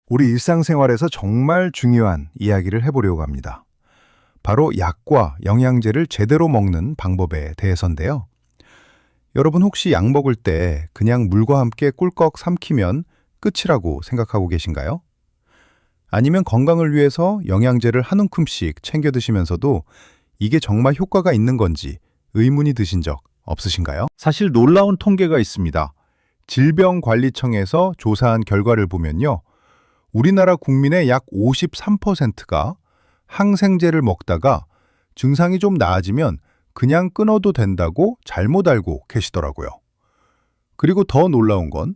우리 일상생활에서 정말 중요한 이야기를 해보려고 합니다. 바로 약과 영양제를 제대로 먹는 방법에 대해서인데요. 여러분 혹시 약 먹을 때 그냥 물과 함께 꿀꺽 삼키면 끝이라고 생각하고 계신가요? 아니면 건강을 위해서 영양제를 한 움큼씩 챙겨 드시면서도 이게 정말 효과가 있는 건지 의문이 드신 적 없으신가요? 사실 놀라운 통계가 있습니다. 질병관리청에서 조사한 결과를 보면요. 우리나라 국민의 약 53%가 항생제를 먹다가 증상이 좀 나아지면 그냥 끊어도 된다고 잘못 알고 계시더라고요. 그리고 더 놀라운 건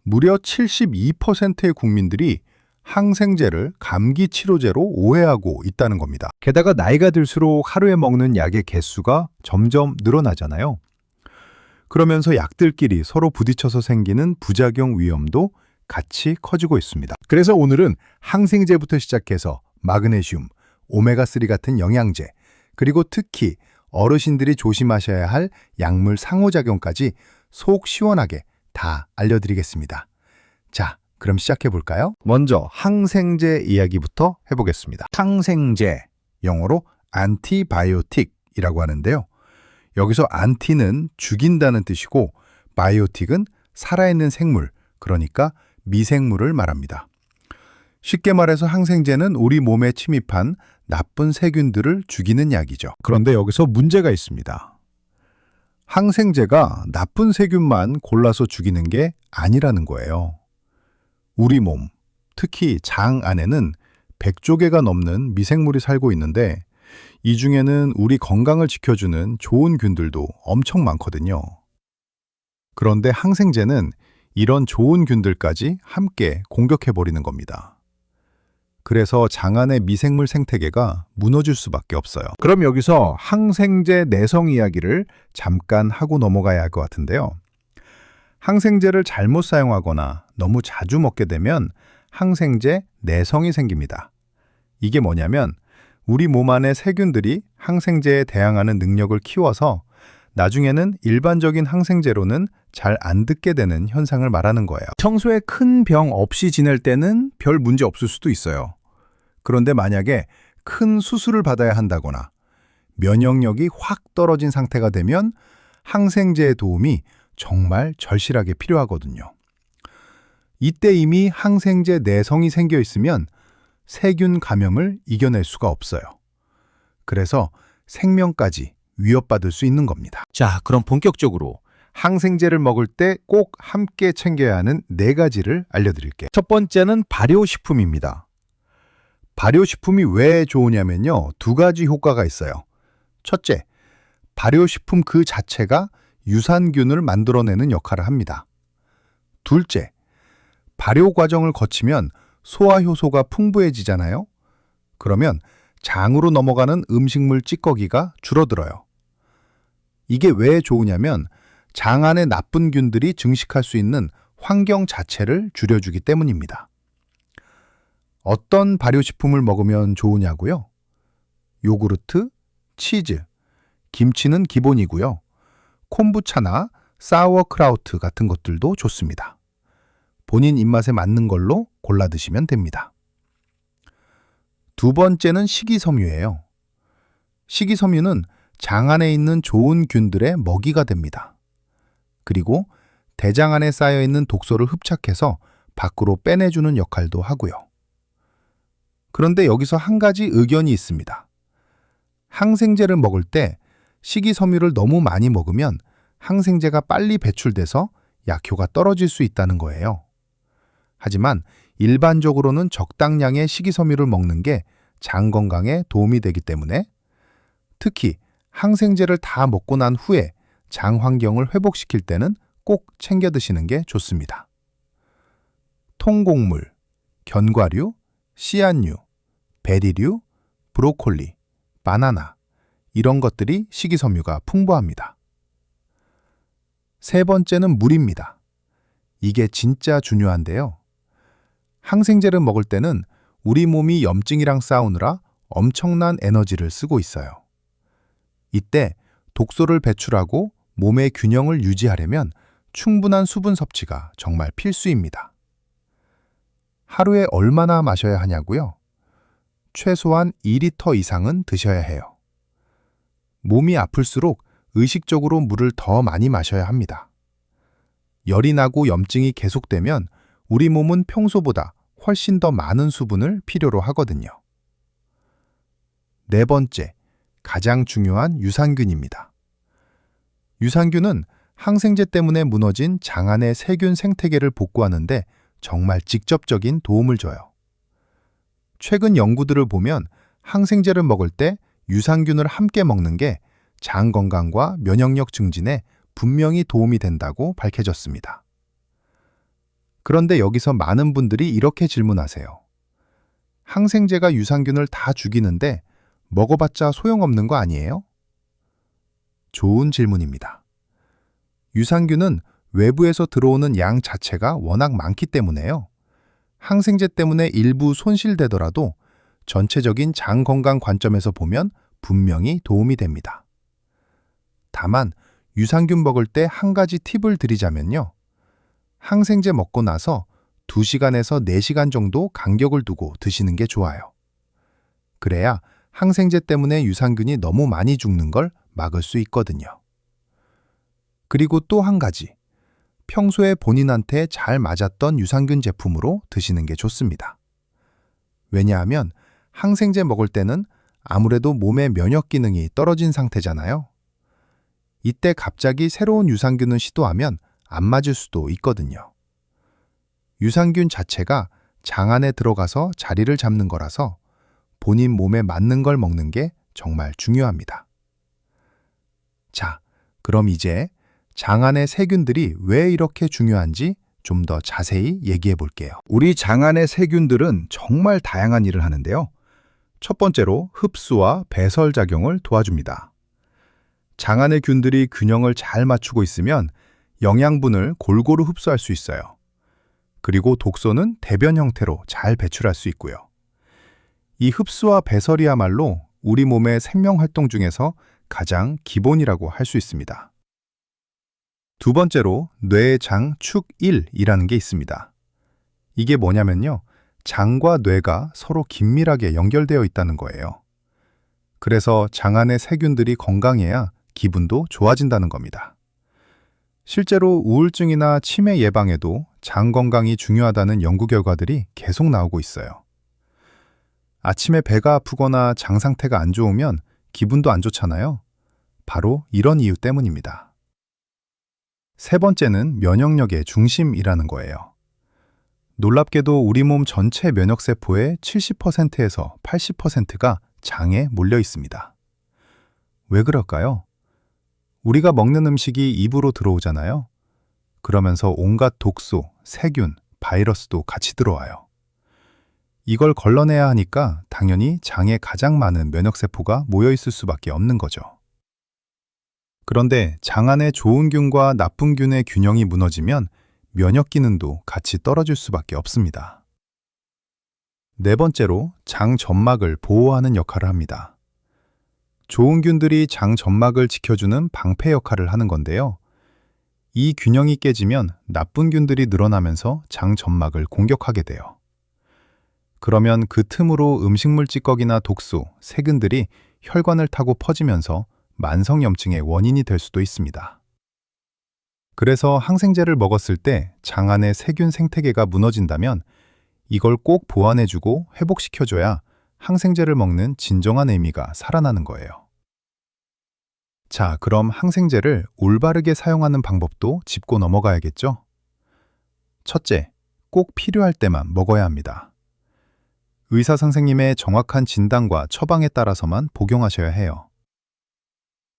무려 72%의 국민들이 항생제를 감기 치료제로 오해하고 있다는 겁니다. 게다가 나이가 들수록 하루에 먹는 약의 개수가 점점 늘어나잖아요. 그러면서 약들끼리 서로 부딪혀서 생기는 부작용 위험도 같이 커지고 있습니다. 그래서 오늘은 항생제부터 시작해서 마그네슘, 오메가3 같은 영양제, 그리고 특히 어르신들이 조심하셔야 할 약물 상호작용까지 속 시원하게 다 알려드리겠습니다. 자, 그럼 시작해 볼까요? 먼저 항생제 이야기부터 해보겠습니다. 항생제, 영어로 안티바이오틱이라고 하는데요. 여기서 안티는 죽인다는 뜻이고 바이오틱은 살아있는 생물, 그러니까 미생물을 말합니다. 쉽게 말해서 항생제는 우리 몸에 침입한 나쁜 세균들을 죽이는 약이죠. 그런데 여기서 문제가 있습니다. 항생제가 나쁜 세균만 골라서 죽이는 게 아니라는 거예요. 우리 몸, 특히 장 안에는 100조 개가 넘는 미생물이 살고 있는데 이 중에는 우리 건강을 지켜주는 좋은 균들도 엄청 많거든요. 그런데 항생제는 이런 좋은 균들까지 함께 공격해버리는 겁니다. 그래서 장 안의 미생물 생태계가 무너질 수밖에 없어요. 그럼 여기서 항생제 내성 이야기를 잠깐 하고 넘어가야 할 것 같은데요. 항생제를 잘못 사용하거나 너무 자주 먹게 되면 항생제 내성이 생깁니다. 이게 뭐냐면 우리 몸 안의 세균들이 항생제에 대항하는 능력을 키워서 나중에는 일반적인 항생제로는 잘 안 듣게 되는 현상을 말하는 거예요. 평소에 큰 병 없이 지낼 때는 별 문제 없을 수도 있어요. 그런데 만약에 큰 수술을 받아야 한다거나 면역력이 확 떨어진 상태가 되면 항생제의 도움이 정말 절실하게 필요하거든요. 이때 이미 항생제 내성이 생겨 있으면 세균 감염을 이겨낼 수가 없어요. 그래서 생명까지 위협받을 수 있는 겁니다. 자, 그럼 본격적으로 항생제를 먹을 때 꼭 함께 챙겨야 하는 4가지를 알려드릴게요. 첫 번째는 발효식품입니다. 발효식품이 왜 좋으냐면요. 2가지 효과가 있어요. 첫째, 발효식품 그 자체가 유산균을 만들어내는 역할을 합니다. 둘째, 발효 과정을 거치면 소화효소가 풍부해지잖아요. 그러면 장으로 넘어가는 음식물 찌꺼기가 줄어들어요. 이게 왜 좋으냐면 장 안에 나쁜 균들이 증식할 수 있는 환경 자체를 줄여주기 때문입니다. 어떤 발효식품을 먹으면 좋으냐고요? 요구르트, 치즈, 김치는 기본이고요. 콤부차나 사워크라우트 같은 것들도 좋습니다. 본인 입맛에 맞는 걸로 골라 드시면 됩니다. 두 번째는 식이섬유예요. 식이섬유는 장 안에 있는 좋은 균들의 먹이가 됩니다. 그리고 대장 안에 쌓여있는 독소를 흡착해서 밖으로 빼내주는 역할도 하고요. 그런데 여기서 한 가지 의견이 있습니다. 항생제를 먹을 때 식이섬유를 너무 많이 먹으면 항생제가 빨리 배출돼서 약효가 떨어질 수 있다는 거예요. 하지만 일반적으로는 적당량의 식이섬유를 먹는 게 장 건강에 도움이 되기 때문에 특히 항생제를 다 먹고 난 후에 장 환경을 회복시킬 때는 꼭 챙겨 드시는 게 좋습니다. 통곡물, 견과류, 씨앗류, 베리류, 브로콜리, 바나나 이런 것들이 식이섬유가 풍부합니다. 세 번째는 물입니다. 이게 진짜 중요한데요. 항생제를 먹을 때는 우리 몸이 염증이랑 싸우느라 엄청난 에너지를 쓰고 있어요. 이때 독소를 배출하고 몸의 균형을 유지하려면 충분한 수분 섭취가 정말 필수입니다. 하루에 얼마나 마셔야 하냐고요? 최소한 2리터 이상은 드셔야 해요. 몸이 아플수록 의식적으로 물을 더 많이 마셔야 합니다. 열이 나고 염증이 계속되면 우리 몸은 평소보다 훨씬 더 많은 수분을 필요로 하거든요. 네 번째, 가장 중요한 유산균입니다. 유산균은 항생제 때문에 무너진 장안의 세균 생태계를 복구하는데 정말 직접적인 도움을 줘요. 최근 연구들을 보면 항생제를 먹을 때 유산균을 함께 먹는 게 장 건강과 면역력 증진에 분명히 도움이 된다고 밝혀졌습니다. 그런데 여기서 많은 분들이 이렇게 질문하세요. 항생제가 유산균을 다 죽이는데 먹어봤자 소용없는 거 아니에요? 좋은 질문입니다. 유산균은 외부에서 들어오는 양 자체가 워낙 많기 때문에요. 항생제 때문에 일부 손실되더라도 전체적인 장 건강 관점에서 보면 분명히 도움이 됩니다. 다만 유산균 먹을 때 한 가지 팁을 드리자면요. 항생제 먹고 나서 2시간에서 4시간 정도 간격을 두고 드시는 게 좋아요. 그래야 항생제 때문에 유산균이 너무 많이 죽는 걸 막을 수 있거든요. 그리고 또 한 가지, 평소에 본인한테 잘 맞았던 유산균 제품으로 드시는 게 좋습니다. 왜냐하면 항생제 먹을 때는 아무래도 몸의 면역 기능이 떨어진 상태잖아요. 이때 갑자기 새로운 유산균을 시도하면 안 맞을 수도 있거든요. 유산균 자체가 장 안에 들어가서 자리를 잡는 거라서 본인 몸에 맞는 걸 먹는 게 정말 중요합니다. 자, 그럼 이제 장 안의 세균들이 왜 이렇게 중요한지 좀 더 자세히 얘기해 볼게요. 우리 장 안의 세균들은 정말 다양한 일을 하는데요. 첫 번째로 흡수와 배설 작용을 도와줍니다. 장 안의 균들이 균형을 잘 맞추고 있으면 영양분을 골고루 흡수할 수 있어요. 그리고 독소는 대변 형태로 잘 배출할 수 있고요. 이 흡수와 배설이야말로 우리 몸의 생명 활동 중에서 가장 기본이라고 할 수 있습니다. 두 번째로 뇌장축1이라는 게 있습니다. 이게 뭐냐면요. 장과 뇌가 서로 긴밀하게 연결되어 있다는 거예요. 그래서 장 안의 세균들이 건강해야 기분도 좋아진다는 겁니다. 실제로 우울증이나 치매 예방에도 장 건강이 중요하다는 연구 결과들이 계속 나오고 있어요. 아침에 배가 아프거나 장 상태가 안 좋으면 기분도 안 좋잖아요. 바로 이런 이유 때문입니다. 세 번째는 면역력의 중심이라는 거예요. 놀랍게도 우리 몸 전체 면역세포의 70%에서 80%가 장에 몰려 있습니다. 왜 그럴까요? 우리가 먹는 음식이 입으로 들어오잖아요. 그러면서 온갖 독소, 세균, 바이러스도 같이 들어와요. 이걸 걸러내야 하니까 당연히 장에 가장 많은 면역세포가 모여 있을 수밖에 없는 거죠. 그런데 장 안에 좋은 균과 나쁜 균의 균형이 무너지면 면역 기능도 같이 떨어질 수밖에 없습니다. 네 번째로 장 점막을 보호하는 역할을 합니다. 좋은 균들이 장 점막을 지켜주는 방패 역할을 하는 건데요. 이 균형이 깨지면 나쁜 균들이 늘어나면서 장 점막을 공격하게 돼요. 그러면 그 틈으로 음식물 찌꺼기나 독소, 세균들이 혈관을 타고 퍼지면서 만성염증의 원인이 될 수도 있습니다. 그래서 항생제를 먹었을 때 장 안의 세균 생태계가 무너진다면 이걸 꼭 보완해주고 회복시켜줘야 항생제를 먹는 진정한 의미가 살아나는 거예요. 자, 그럼 항생제를 올바르게 사용하는 방법도 짚고 넘어가야겠죠? 첫째, 꼭 필요할 때만 먹어야 합니다. 의사 선생님의 정확한 진단과 처방에 따라서만 복용하셔야 해요.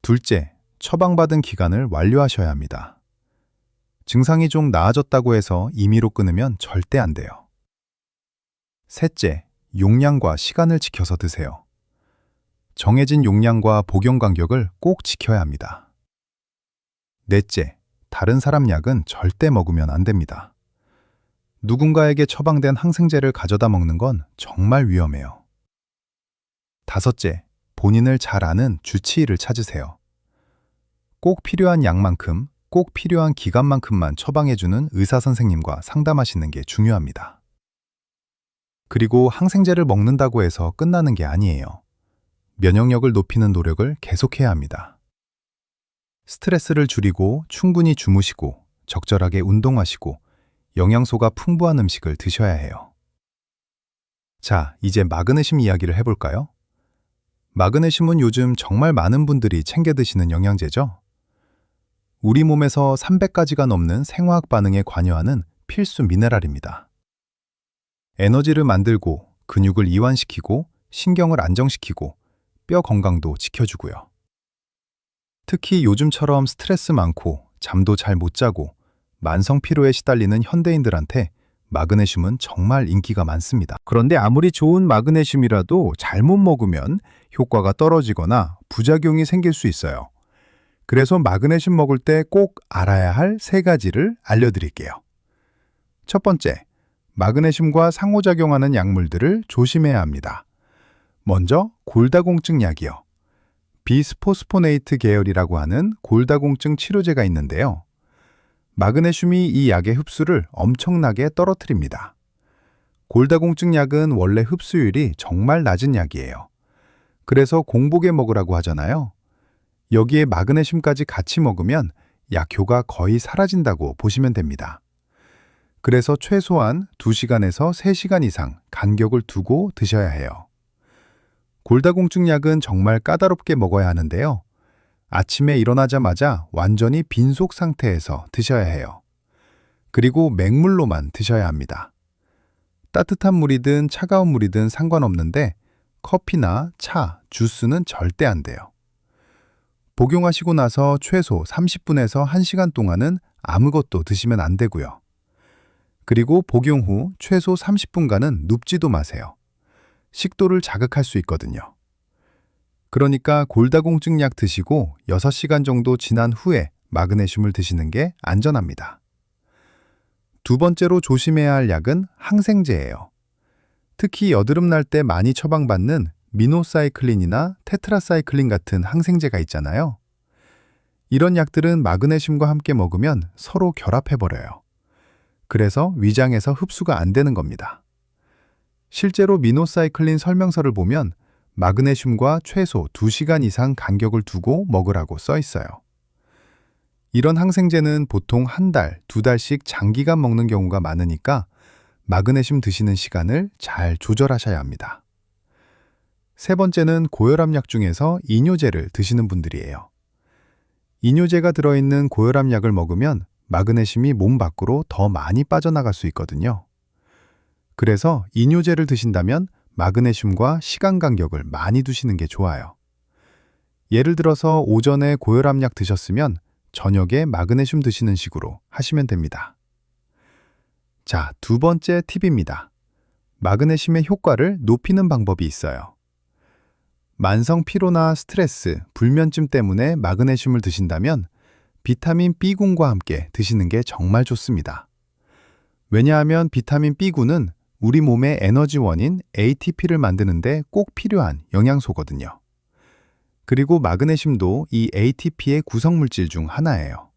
둘째, 처방받은 기간을 완료하셔야 합니다. 증상이 좀 나아졌다고 해서 임의로 끊으면 절대 안 돼요. 셋째, 용량과 시간을 지켜서 드세요. 정해진 용량과 복용 간격을 꼭 지켜야 합니다. 넷째, 다른 사람 약은 절대 먹으면 안 됩니다. 누군가에게 처방된 항생제를 가져다 먹는 건 정말 위험해요. 다섯째, 본인을 잘 아는 주치의를 찾으세요. 꼭 필요한 약만큼, 꼭 필요한 기간만큼만 처방해주는 의사 선생님과 상담하시는 게 중요합니다. 그리고 항생제를 먹는다고 해서 끝나는 게 아니에요. 면역력을 높이는 노력을 계속해야 합니다. 스트레스를 줄이고 충분히 주무시고 적절하게 운동하시고 영양소가 풍부한 음식을 드셔야 해요. 자, 이제 마그네슘 이야기를 해볼까요? 마그네슘은 요즘 정말 많은 분들이 챙겨 드시는 영양제죠. 우리 몸에서 300가지가 넘는 생화학 반응에 관여하는 필수 미네랄입니다. 에너지를 만들고 근육을 이완시키고 신경을 안정시키고 뼈 건강도 지켜주고요. 특히 요즘처럼 스트레스 많고 잠도 잘 못 자고 만성 피로에 시달리는 현대인들한테 마그네슘은 정말 인기가 많습니다. 그런데 아무리 좋은 마그네슘이라도 잘못 먹으면 효과가 떨어지거나 부작용이 생길 수 있어요. 그래서 마그네슘 먹을 때 꼭 알아야 할 3가지를 알려드릴게요. 첫 번째, 마그네슘과 상호작용하는 약물들을 조심해야 합니다. 먼저 골다공증 약이요. 비스포스포네이트 계열이라고 하는 골다공증 치료제가 있는데요. 마그네슘이 이 약의 흡수를 엄청나게 떨어뜨립니다. 골다공증 약은 원래 흡수율이 정말 낮은 약이에요. 그래서 공복에 먹으라고 하잖아요. 여기에 마그네슘까지 같이 먹으면 약효가 거의 사라진다고 보시면 됩니다. 그래서 최소한 2시간에서 3시간 이상 간격을 두고 드셔야 해요. 골다공증 약은 정말 까다롭게 먹어야 하는데요. 아침에 일어나자마자 완전히 빈속 상태에서 드셔야 해요. 그리고 맹물로만 드셔야 합니다. 따뜻한 물이든 차가운 물이든 상관없는데 커피나 차, 주스는 절대 안 돼요. 복용하시고 나서 최소 30분에서 1시간 동안은 아무것도 드시면 안 되고요. 그리고 복용 후 최소 30분간은 눕지도 마세요. 식도를 자극할 수 있거든요. 그러니까 골다공증 약 드시고 6시간 정도 지난 후에 마그네슘을 드시는 게 안전합니다. 두 번째로 조심해야 할 약은 항생제예요. 특히 여드름 날 때 많이 처방받는 미노사이클린이나 테트라사이클린 같은 항생제가 있잖아요. 이런 약들은 마그네슘과 함께 먹으면 서로 결합해버려요. 그래서 위장에서 흡수가 안 되는 겁니다. 실제로 미노사이클린 설명서를 보면 마그네슘과 최소 2시간 이상 간격을 두고 먹으라고 써 있어요. 이런 항생제는 보통 1달, 2달씩 장기간 먹는 경우가 많으니까 마그네슘 드시는 시간을 잘 조절하셔야 합니다. 세 번째는 고혈압 약 중에서 이뇨제를 드시는 분들이에요. 이뇨제가 들어있는 고혈압 약을 먹으면 마그네슘이 몸 밖으로 더 많이 빠져나갈 수 있거든요. 그래서 이뇨제를 드신다면 마그네슘과 시간 간격을 많이 두시는 게 좋아요. 예를 들어서 오전에 고혈압 약 드셨으면 저녁에 마그네슘 드시는 식으로 하시면 됩니다. 자, 두 번째 팁입니다. 마그네슘의 효과를 높이는 방법이 있어요. 만성 피로나 스트레스, 불면증 때문에 마그네슘을 드신다면 비타민 B군과 함께 드시는 게 정말 좋습니다. 왜냐하면 비타민 B군은 우리 몸의 에너지원인 ATP를 만드는데 꼭 필요한 영양소거든요. 그리고 마그네슘도 이 ATP의 구성물질 중 하나예요.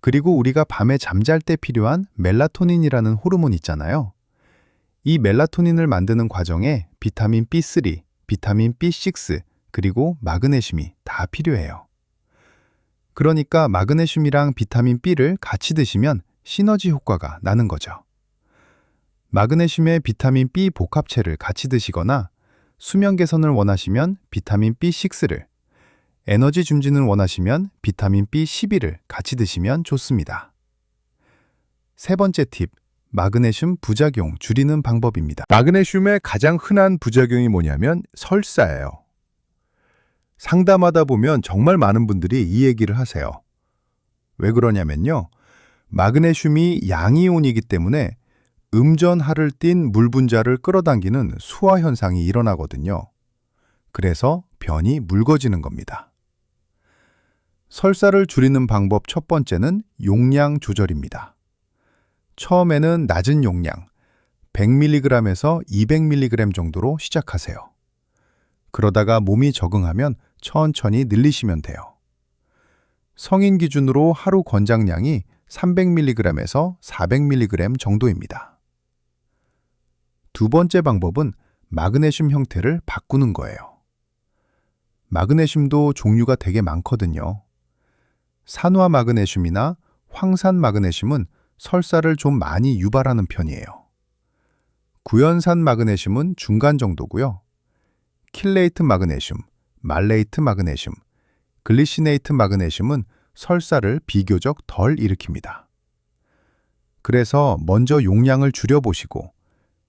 그리고 우리가 밤에 잠잘 때 필요한 멜라토닌이라는 호르몬 있잖아요. 이 멜라토닌을 만드는 과정에 비타민 B3, 비타민 B6, 그리고 마그네슘이 다 필요해요. 그러니까 마그네슘이랑 비타민 B를 같이 드시면 시너지 효과가 나는 거죠. 마그네슘에 비타민 B 복합체를 같이 드시거나 수면 개선을 원하시면 비타민 B6를, 에너지 증진을 원하시면 비타민 B12를 같이 드시면 좋습니다. 세 번째 팁, 마그네슘 부작용 줄이는 방법입니다. 마그네슘의 가장 흔한 부작용이 뭐냐면 설사예요. 상담하다 보면 정말 많은 분들이 이 얘기를 하세요. 왜 그러냐면요. 마그네슘이 양이온이기 때문에 음전하를 띤 물 분자를 끌어당기는 수화 현상이 일어나거든요. 그래서 변이 묽어지는 겁니다. 설사를 줄이는 방법 첫 번째는 용량 조절입니다. 처음에는 낮은 용량, 100mg에서 200mg 정도로 시작하세요. 그러다가 몸이 적응하면 천천히 늘리시면 돼요. 성인 기준으로 하루 권장량이 300mg에서 400mg 정도입니다. 두 번째 방법은 마그네슘 형태를 바꾸는 거예요. 마그네슘도 종류가 되게 많거든요. 산화 마그네슘이나 황산 마그네슘은 설사를 좀 많이 유발하는 편이에요. 구연산 마그네슘은 중간 정도고요. 킬레이트 마그네슘, 말레이트 마그네슘, 글리시네이트 마그네슘은 설사를 비교적 덜 일으킵니다. 그래서 먼저 용량을 줄여보시고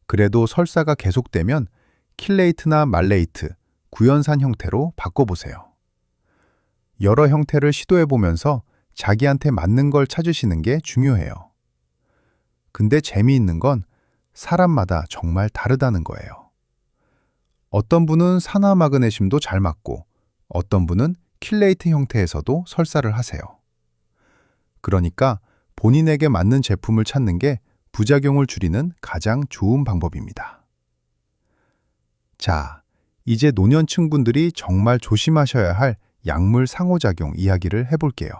그래도 설사가 계속되면 킬레이트나 말레이트, 구연산 형태로 바꿔보세요. 여러 형태를 시도해보면서 자기한테 맞는 걸 찾으시는 게 중요해요. 근데 재미있는 건 사람마다 정말 다르다는 거예요. 어떤 분은 산화 마그네슘도 잘 맞고 어떤 분은 킬레이트 형태에서도 설사를 하세요. 그러니까 본인에게 맞는 제품을 찾는 게 부작용을 줄이는 가장 좋은 방법입니다. 자, 이제 노년층 분들이 정말 조심하셔야 할 약물 상호작용 이야기를 해볼게요.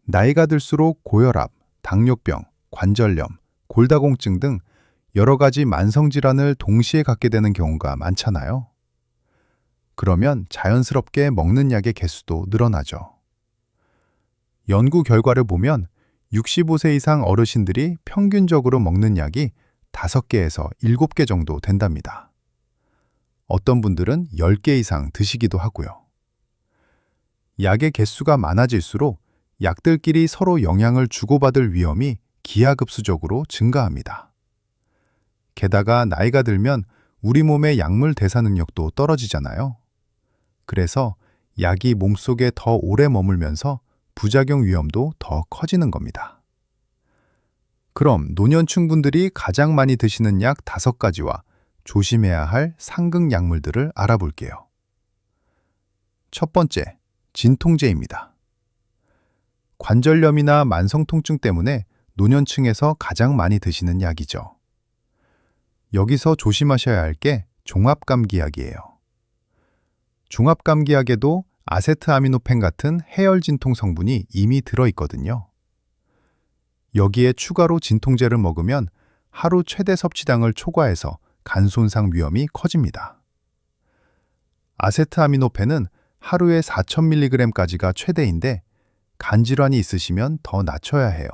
나이가 들수록 고혈압, 당뇨병, 관절염, 골다공증 등 여러 가지 만성질환을 동시에 갖게 되는 경우가 많잖아요. 그러면 자연스럽게 먹는 약의 개수도 늘어나죠. 연구 결과를 보면 65세 이상 어르신들이 평균적으로 먹는 약이 5개에서 7개 정도 된답니다. 어떤 분들은 10개 이상 드시기도 하고요. 약의 개수가 많아질수록 약들끼리 서로 영향을 주고받을 위험이 기하급수적으로 증가합니다. 게다가 나이가 들면 우리 몸의 약물 대사 능력도 떨어지잖아요. 그래서 약이 몸속에 더 오래 머물면서 부작용 위험도 더 커지는 겁니다. 그럼 노년층 분들이 가장 많이 드시는 약 5가지와 조심해야 할 상극 약물들을 알아볼게요. 첫 번째, 진통제입니다. 관절염이나 만성통증 때문에 노년층에서 가장 많이 드시는 약이죠. 여기서 조심하셔야 할 게 종합감기약이에요. 종합감기약에도 아세트아미노펜 같은 해열 진통 성분이 이미 들어있거든요. 여기에 추가로 진통제를 먹으면 하루 최대 섭취량을 초과해서 간 손상 위험이 커집니다. 아세트아미노펜은 하루에 4000mg까지가 최대인데 간질환이 있으시면 더 낮춰야 해요.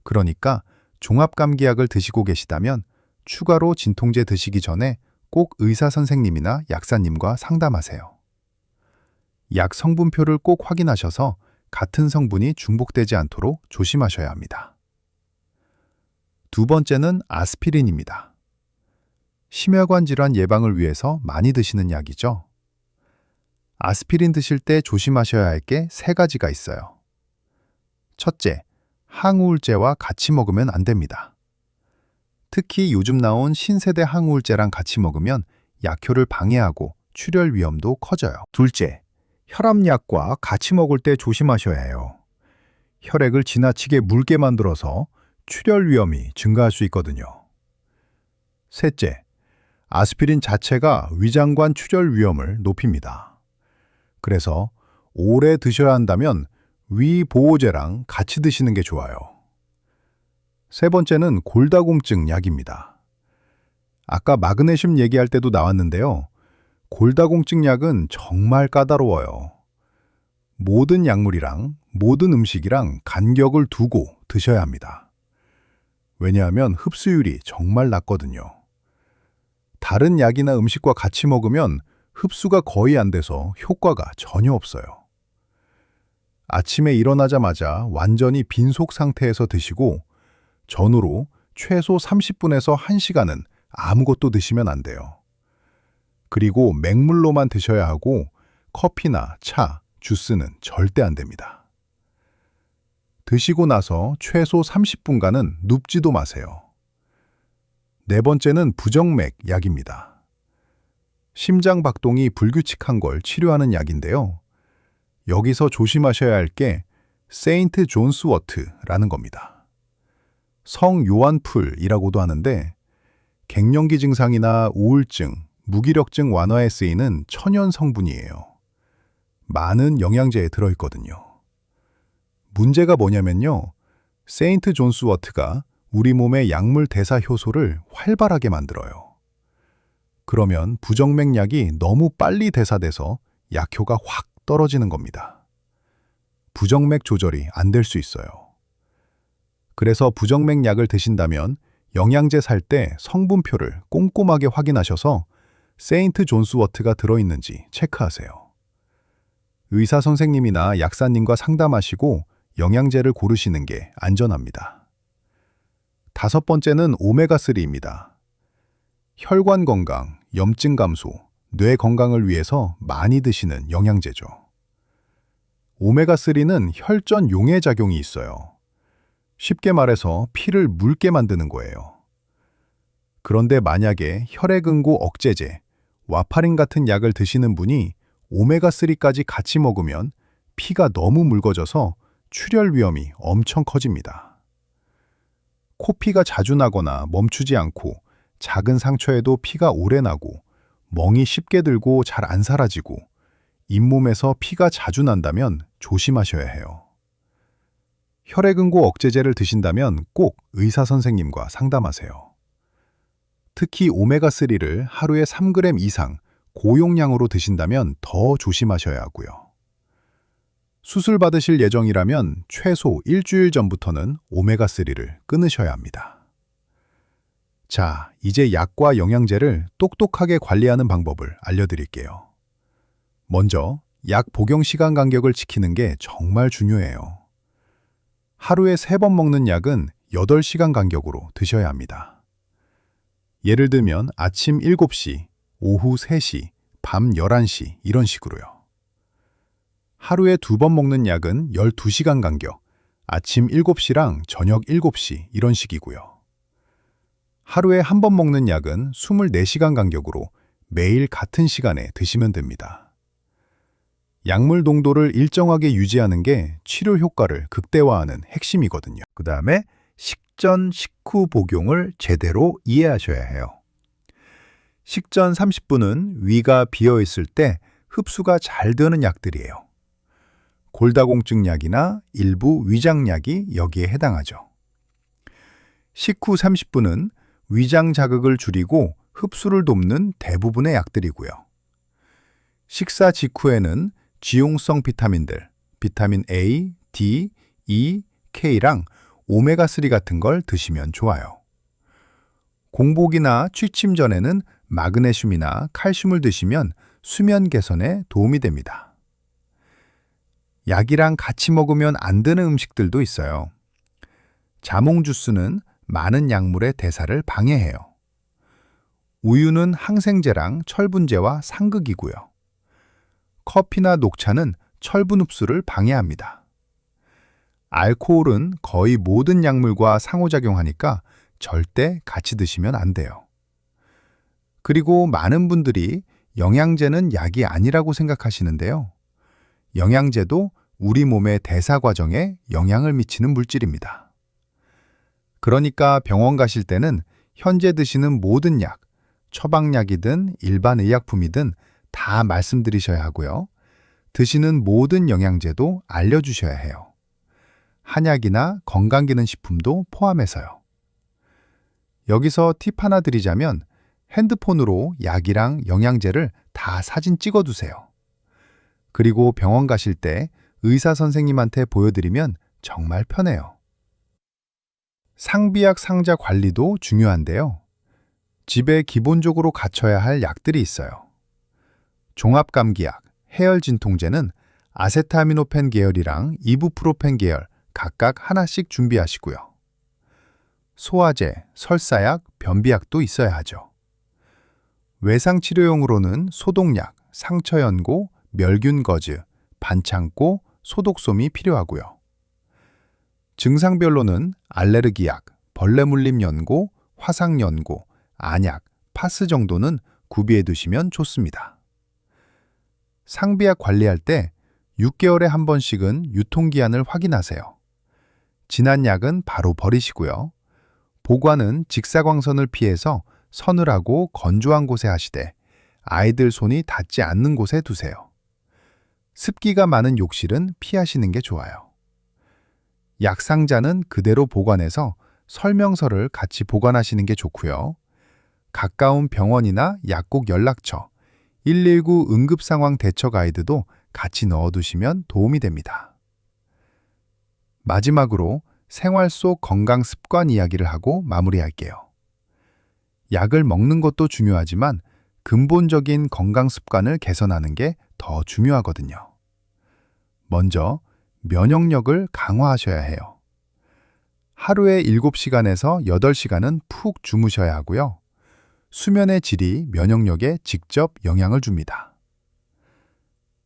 그러니까 종합감기약을 드시고 계시다면 추가로 진통제 드시기 전에 꼭 의사 선생님이나 약사님과 상담하세요. 약 성분표를 꼭 확인하셔서 같은 성분이 중복되지 않도록 조심하셔야 합니다. 두 번째는 아스피린입니다. 심혈관 질환 예방을 위해서 많이 드시는 약이죠. 아스피린 드실 때 조심하셔야 할 게 3가지가 있어요. 첫째, 항우울제와 같이 먹으면 안 됩니다. 특히 요즘 나온 신세대 항우울제랑 같이 먹으면 약효를 방해하고 출혈 위험도 커져요. 둘째, 혈압약과 같이 먹을 때 조심하셔야 해요. 혈액을 지나치게 묽게 만들어서 출혈 위험이 증가할 수 있거든요. 셋째, 아스피린 자체가 위장관 출혈 위험을 높입니다. 그래서 오래 드셔야 한다면 위보호제랑 같이 드시는 게 좋아요. 세 번째는 골다공증 약입니다. 아까 마그네슘 얘기할 때도 나왔는데요. 골다공증 약은 정말 까다로워요. 모든 약물이랑 모든 음식이랑 간격을 두고 드셔야 합니다. 왜냐하면 흡수율이 정말 낮거든요. 다른 약이나 음식과 같이 먹으면 흡수가 거의 안 돼서 효과가 전혀 없어요. 아침에 일어나자마자 완전히 빈속 상태에서 드시고 전후로 최소 30분에서 1시간은 아무것도 드시면 안 돼요. 그리고 맹물로만 드셔야 하고 커피나 차, 주스는 절대 안 됩니다. 드시고 나서 최소 30분간은 눕지도 마세요. 네 번째는 부정맥 약입니다. 심장 박동이 불규칙한 걸 치료하는 약인데요. 여기서 조심하셔야 할 게 세인트 존스 워트라는 겁니다. 성 요한풀이라고도 하는데 갱년기 증상이나 우울증, 무기력증 완화에 쓰이는 천연 성분이에요. 많은 영양제에 들어있거든요. 문제가 뭐냐면요. 세인트 존스 워트가 우리 몸의 약물 대사 효소를 활발하게 만들어요. 그러면 부정맥약이 너무 빨리 대사돼서 약효가 확 떨어지는 겁니다. 부정맥 조절이 안 될 수 있어요. 그래서 부정맥약을 드신다면 영양제 살 때 성분표를 꼼꼼하게 확인하셔서 세인트 존스워트가 들어있는지 체크하세요. 의사 선생님이나 약사님과 상담하시고 영양제를 고르시는 게 안전합니다. 5번째는 오메가3입니다. 혈관 건강, 염증 감소, 뇌 건강을 위해서 많이 드시는 영양제죠. 오메가3는 혈전 용해 작용이 있어요. 쉽게 말해서 피를 묽게 만드는 거예요. 그런데 만약에 혈액응고 억제제, 와파린 같은 약을 드시는 분이 오메가3까지 같이 먹으면 피가 너무 묽어져서 출혈 위험이 엄청 커집니다. 코피가 자주 나거나 멈추지 않고 작은 상처에도 피가 오래 나고 멍이 쉽게 들고 잘 안 사라지고 잇몸에서 피가 자주 난다면 조심하셔야 해요. 혈액응고 억제제를 드신다면 꼭 의사 선생님과 상담하세요. 특히 오메가3를 하루에 3g 이상 고용량으로 드신다면 더 조심하셔야 하고요. 수술 받으실 예정이라면 최소 일주일 전부터는 오메가3를 끊으셔야 합니다. 자, 이제 약과 영양제를 똑똑하게 관리하는 방법을 알려드릴게요. 먼저, 약 복용 시간 간격을 지키는 게 정말 중요해요. 하루에 3번 먹는 약은 8시간 간격으로 드셔야 합니다. 예를 들면 아침 7시, 오후 3시, 밤 11시 이런 식으로요. 하루에 2번 먹는 약은 12시간 간격, 아침 7시랑 저녁 7시 이런 식이고요. 하루에 1번 먹는 약은 24시간 간격으로 매일 같은 시간에 드시면 됩니다. 약물 동도를 일정하게 유지하는 게 치료 효과를 극대화하는 핵심이거든요. 그 다음에 식전, 식후 복용을 제대로 이해하셔야 해요. 식전 30분은 위가 비어 있을 때 흡수가 잘 되는 약들이에요. 골다공증 약이나 일부 위장약이 여기에 해당하죠. 식후 30분은 위장 자극을 줄이고 흡수를 돕는 대부분의 약들이고요. 식사 직후에는 지용성 비타민들, 비타민 A, D, E, K랑 오메가3 같은 걸 드시면 좋아요. 공복이나 취침 전에는 마그네슘이나 칼슘을 드시면 수면 개선에 도움이 됩니다. 약이랑 같이 먹으면 안 되는 음식들도 있어요. 자몽 주스는 많은 약물의 대사를 방해해요. 우유는 항생제랑 철분제와 상극이고요. 커피나 녹차는 철분 흡수를 방해합니다. 알코올은 거의 모든 약물과 상호작용하니까 절대 같이 드시면 안 돼요. 그리고 많은 분들이 영양제는 약이 아니라고 생각하시는데요. 영양제도 우리 몸의 대사 과정에 영향을 미치는 물질입니다. 그러니까 병원 가실 때는 현재 드시는 모든 약, 처방약이든 일반 의약품이든 다 말씀드리셔야 하고요. 드시는 모든 영양제도 알려주셔야 해요. 한약이나 건강기능식품도 포함해서요. 여기서 팁 하나 드리자면 핸드폰으로 약이랑 영양제를 다 사진 찍어두세요. 그리고 병원 가실 때 의사 선생님한테 보여드리면 정말 편해요. 상비약 상자 관리도 중요한데요. 집에 기본적으로 갖춰야 할 약들이 있어요. 종합감기약, 해열진통제는 아세타미노펜 계열이랑 이부프로펜 계열 각각 하나씩 준비하시고요. 소화제, 설사약, 변비약도 있어야 하죠. 외상치료용으로는 소독약, 상처연고, 멸균거즈, 반창고, 소독솜이 필요하고요. 증상별로는 알레르기약, 벌레물림 연고, 화상 연고, 안약, 파스 정도는 구비해 두시면 좋습니다. 상비약 관리할 때 6개월에 한 번씩은 유통기한을 확인하세요. 지난 약은 바로 버리시고요. 보관은 직사광선을 피해서 서늘하고 건조한 곳에 하시되 아이들 손이 닿지 않는 곳에 두세요. 습기가 많은 욕실은 피하시는 게 좋아요. 약 상자는 그대로 보관해서 설명서를 같이 보관하시는 게 좋고요. 가까운 병원이나 약국 연락처, 119 응급상황 대처 가이드도 같이 넣어두시면 도움이 됩니다. 마지막으로 생활 속 건강 습관 이야기를 하고 마무리할게요. 약을 먹는 것도 중요하지만 근본적인 건강 습관을 개선하는 게 더 중요하거든요. 먼저 면역력을 강화하셔야 해요. 하루에 7시간에서 8시간은 푹 주무셔야 하고요. 수면의 질이 면역력에 직접 영향을 줍니다.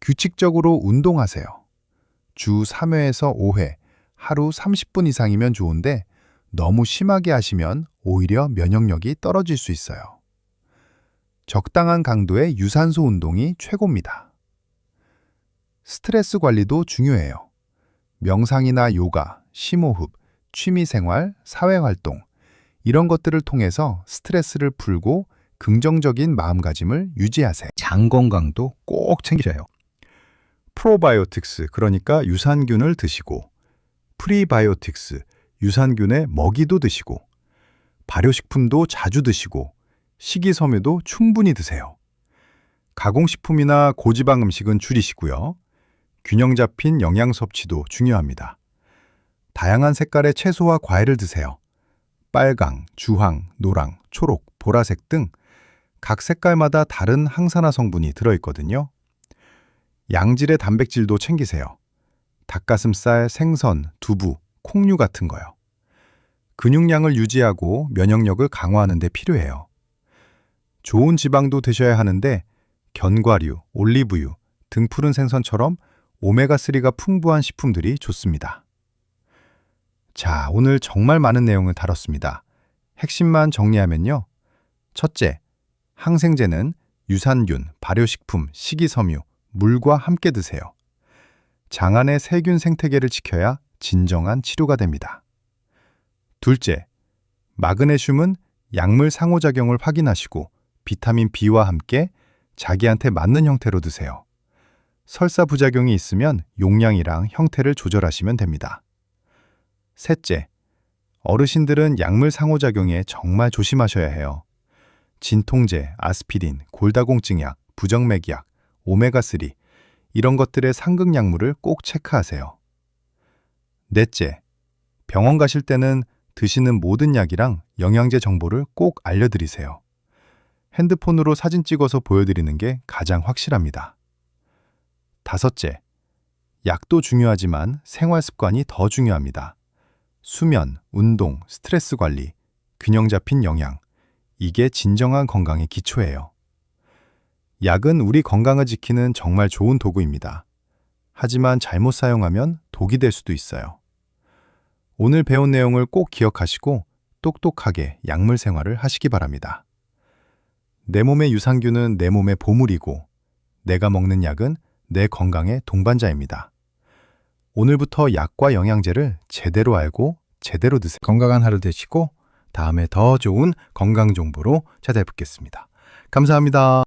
규칙적으로 운동하세요. 주 3회에서 5회, 하루 30분 이상이면 좋은데 너무 심하게 하시면 오히려 면역력이 떨어질 수 있어요. 적당한 강도의 유산소 운동이 최고입니다. 스트레스 관리도 중요해요. 명상이나 요가, 심호흡, 취미생활, 사회활동 이런 것들을 통해서 스트레스를 풀고 긍정적인 마음가짐을 유지하세요. 장 건강도 꼭 챙기셔요. 프로바이오틱스, 그러니까 유산균을 드시고, 프리바이오틱스, 유산균의 먹이도 드시고, 발효식품도 자주 드시고, 식이섬유도 충분히 드세요. 가공식품이나 고지방 음식은 줄이시고요. 균형 잡힌 영양 섭취도 중요합니다. 다양한 색깔의 채소와 과일을 드세요. 빨강, 주황, 노랑, 초록, 보라색 등 각 색깔마다 다른 항산화 성분이 들어있거든요. 양질의 단백질도 챙기세요. 닭가슴살, 생선, 두부, 콩류 같은 거요. 근육량을 유지하고 면역력을 강화하는 데 필요해요. 좋은 지방도 드셔야 하는데 견과류, 올리브유, 등 푸른 생선처럼 오메가3가 풍부한 식품들이 좋습니다. 자, 오늘 정말 많은 내용을 다뤘습니다. 핵심만 정리하면요. 첫째, 항생제는 유산균, 발효식품, 식이섬유, 물과 함께 드세요. 장안의 세균 생태계를 지켜야 진정한 치료가 됩니다. 둘째, 마그네슘은 약물 상호작용을 확인하시고 비타민 B와 함께 자기한테 맞는 형태로 드세요. 설사 부작용이 있으면 용량이랑 형태를 조절하시면 됩니다. 셋째, 어르신들은 약물 상호작용에 정말 조심하셔야 해요. 진통제, 아스피린, 골다공증약, 부정맥약, 오메가3 이런 것들의 상극 약물을 꼭 체크하세요. 넷째, 병원 가실 때는 드시는 모든 약이랑 영양제 정보를 꼭 알려드리세요. 핸드폰으로 사진 찍어서 보여드리는 게 가장 확실합니다. 다섯째, 약도 중요하지만 생활 습관이 더 중요합니다. 수면, 운동, 스트레스 관리, 균형 잡힌 영양, 이게 진정한 건강의 기초예요. 약은 우리 건강을 지키는 정말 좋은 도구입니다. 하지만 잘못 사용하면 독이 될 수도 있어요. 오늘 배운 내용을 꼭 기억하시고 똑똑하게 약물 생활을 하시기 바랍니다. 내 몸의 유산균은 내 몸의 보물이고 내가 먹는 약은 내 건강의 동반자입니다. 오늘부터 약과 영양제를 제대로 알고 제대로 드세요. 건강한 하루 되시고 다음에 더 좋은 건강 정보로 찾아뵙겠습니다. 감사합니다.